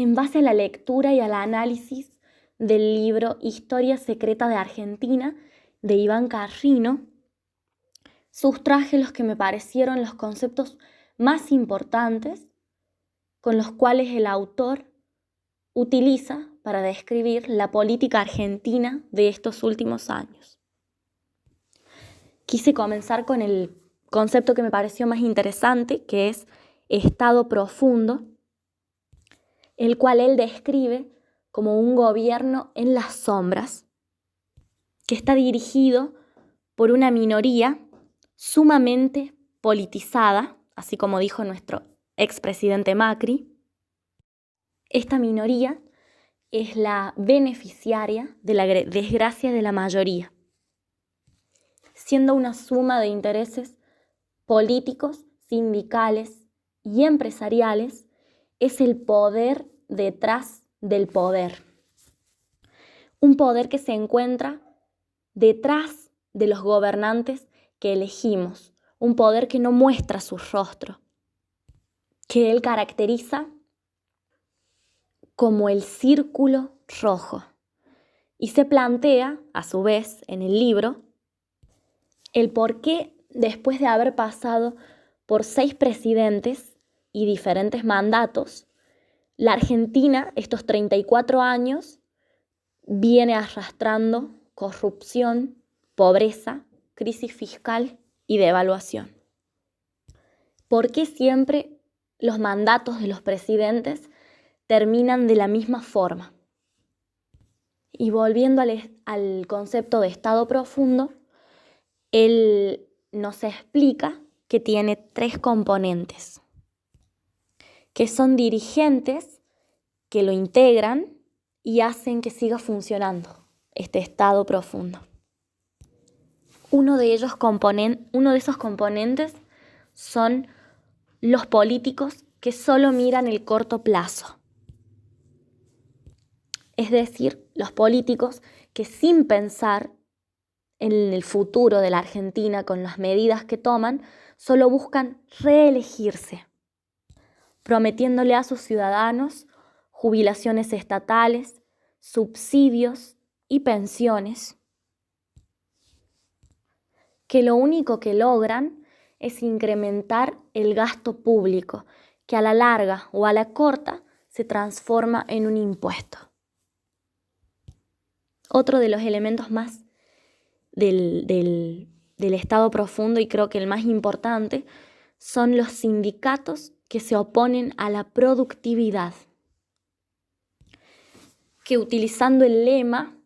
En base a la lectura y al análisis del libro Historia secreta de Argentina, de Iván Carrino, sustraje los que me parecieron los conceptos más importantes con los cuales el autor utiliza para describir la política argentina de estos últimos años. Quise comenzar con el concepto que me pareció más interesante, que es Estado profundo, el cual él describe como un gobierno en las sombras, que está dirigido por una minoría sumamente politizada, así como dijo nuestro expresidente Macri. Esta minoría es la beneficiaria de la desgracia de la mayoría, siendo una suma de intereses políticos, sindicales y empresariales, es el poder detrás del poder. Un poder que se encuentra detrás de los gobernantes que elegimos, un poder que no muestra su rostro, que él caracteriza como el círculo rojo. Y se plantea, a su vez, en el libro, el por qué, después de haber pasado por 6 presidentes y diferentes mandatos, la Argentina, estos 34 años, viene arrastrando corrupción, pobreza, crisis fiscal y devaluación. ¿Por qué siempre los mandatos de los presidentes terminan de la misma forma? Y volviendo al concepto de Estado profundo, él nos explica que tiene 3 componentes, que son dirigentes que lo integran y hacen que siga funcionando este Estado profundo. Uno de esos componentes son los políticos que solo miran el corto plazo. Es decir, los políticos que sin pensar en el futuro de la Argentina con las medidas que toman, solo buscan reelegirse, prometiéndole a sus ciudadanos jubilaciones estatales, subsidios y pensiones, que lo único que logran es incrementar el gasto público, que a la larga o a la corta se transforma en un impuesto. Otro de los elementos más del Estado profundo, y creo que el más importante, son los sindicatos que se oponen a la productividad, que utilizando el lema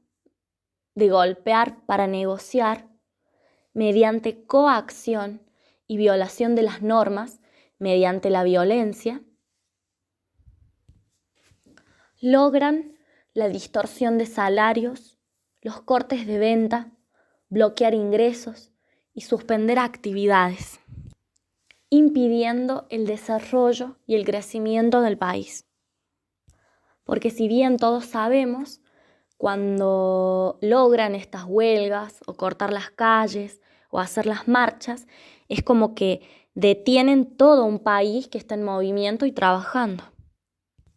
de golpear para negociar, mediante coacción y violación de las normas, mediante la violencia, logran la distorsión de salarios, los cortes de venta, bloquear ingresos y suspender actividades, impidiendo el desarrollo y el crecimiento del país. Porque si bien todos sabemos, cuando logran estas huelgas o cortar las calles o hacer las marchas, es como que detienen todo un país que está en movimiento y trabajando,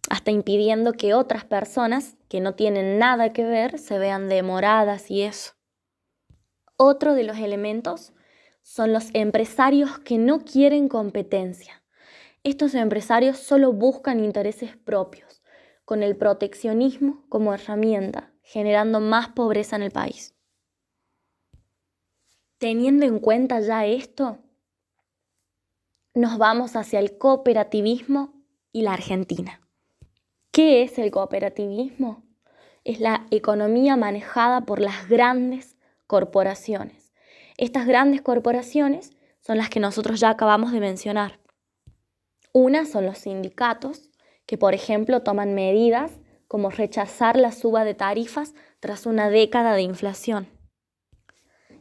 hasta impidiendo que otras personas que no tienen nada que ver se vean demoradas y eso. Otro de los elementos son los empresarios que no quieren competencia. Estos empresarios solo buscan intereses propios, con el proteccionismo como herramienta, generando más pobreza en el país. Teniendo en cuenta ya esto, nos vamos hacia el cooperativismo y la Argentina. ¿Qué es el cooperativismo? Es la economía manejada por las grandes corporaciones. Estas grandes corporaciones son las que nosotros ya acabamos de mencionar. Una son los sindicatos, que por ejemplo toman medidas como rechazar la suba de tarifas tras una década de inflación.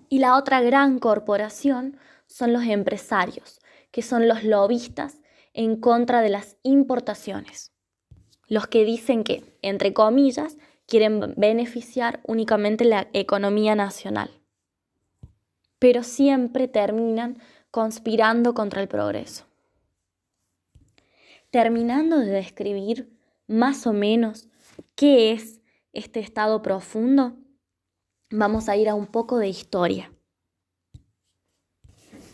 Y la otra gran corporación son los empresarios, que son los lobistas en contra de las importaciones. Los que dicen que, entre comillas, quieren beneficiar únicamente la economía nacional, pero siempre terminan conspirando contra el progreso. Terminando de describir más o menos qué es este estado profundo, vamos a ir a un poco de historia.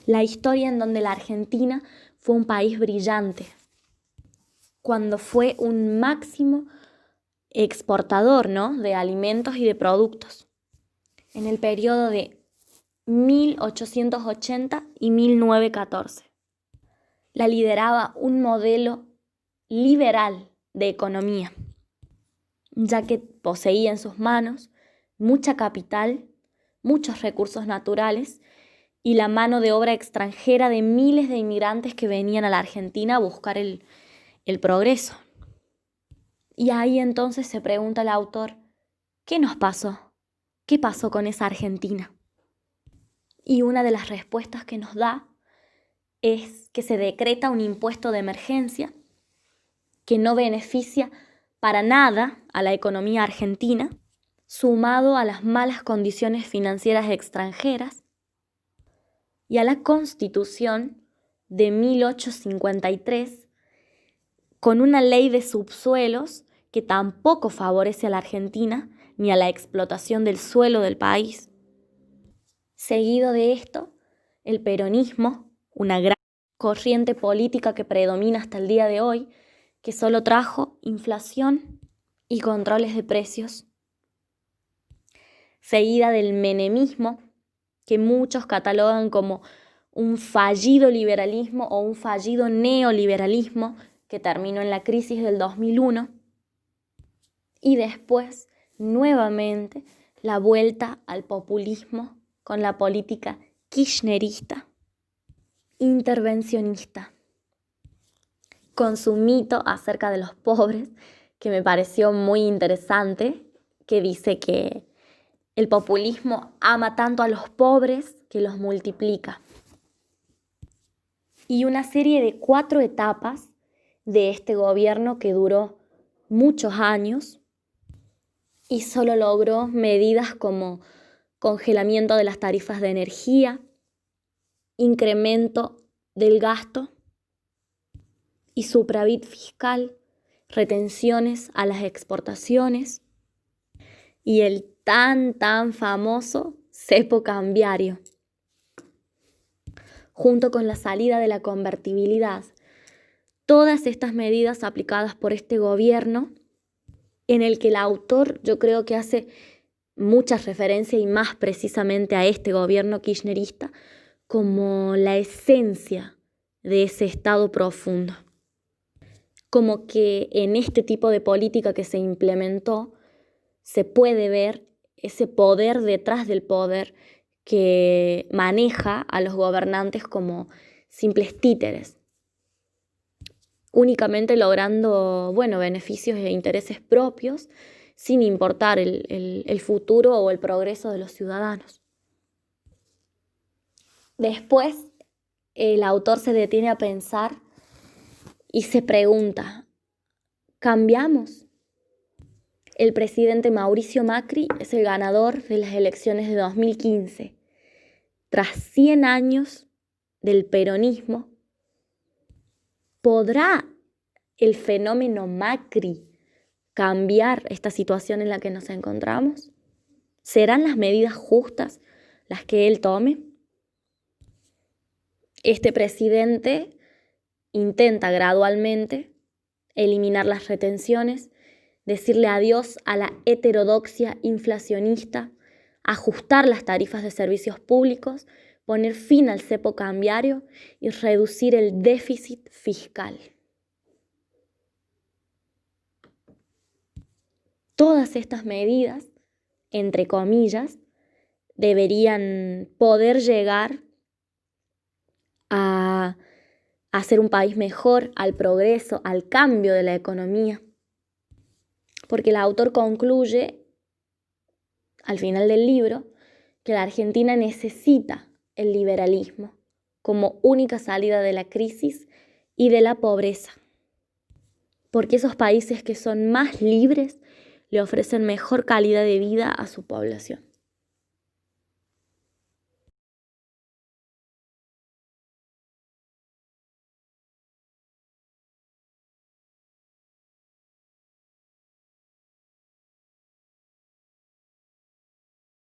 La historia en donde la Argentina fue un país brillante, cuando fue un máximo exportador, ¿no?, de alimentos y de productos, en el periodo de 1880 y 1914. La lideraba un modelo liberal de economía, ya que poseía en sus manos mucha capital, muchos recursos naturales y la mano de obra extranjera de miles de inmigrantes que venían a la Argentina a buscar el progreso. Y ahí entonces se pregunta el autor, ¿qué nos pasó? ¿Qué pasó con esa Argentina? Y una de las respuestas que nos da es que se decreta un impuesto de emergencia que no beneficia para nada a la economía argentina, sumado a las malas condiciones financieras extranjeras y a la Constitución de 1853, con una ley de subsuelos que tampoco favorece a la Argentina ni a la explotación del suelo del país. Seguido de esto, el peronismo, una gran corriente política que predomina hasta el día de hoy, que solo trajo inflación y controles de precios. Seguida del menemismo, que muchos catalogan como un fallido liberalismo o un fallido neoliberalismo que terminó en la crisis del 2001. Y después, nuevamente, la vuelta al populismo con la política kirchnerista, intervencionista, con su mito acerca de los pobres, que me pareció muy interesante, que dice que el populismo ama tanto a los pobres que los multiplica. Y una serie de 4 etapas de este gobierno que duró muchos años y solo logró medidas como congelamiento de las tarifas de energía, incremento del gasto y superávit fiscal, retenciones a las exportaciones y el tan famoso cepo cambiario. Junto con la salida de la convertibilidad, todas estas medidas aplicadas por este gobierno, en el que el autor yo creo que hace mucha referencia y más precisamente a este gobierno kirchnerista como la esencia de ese estado profundo. Como que en este tipo de política que se implementó se puede ver ese poder detrás del poder que maneja a los gobernantes como simples títeres, únicamente logrando, beneficios e intereses propios sin importar el futuro o el progreso de los ciudadanos. Después, el autor se detiene a pensar y se pregunta, ¿cambiamos? El presidente Mauricio Macri es el ganador de las elecciones de 2015. Tras 100 años del peronismo, ¿podrá el fenómeno Macri cambiar esta situación en la que nos encontramos? ¿Serán las medidas justas las que él tome? Este presidente intenta gradualmente eliminar las retenciones, decirle adiós a la heterodoxia inflacionista, ajustar las tarifas de servicios públicos, poner fin al cepo cambiario y reducir el déficit fiscal. Todas estas medidas, entre comillas, deberían poder llegar a hacer un país mejor, al progreso, al cambio de la economía. Porque el autor concluye, al final del libro, que la Argentina necesita el liberalismo como única salida de la crisis y de la pobreza. Porque esos países que son más libres le ofrecen mejor calidad de vida a su población.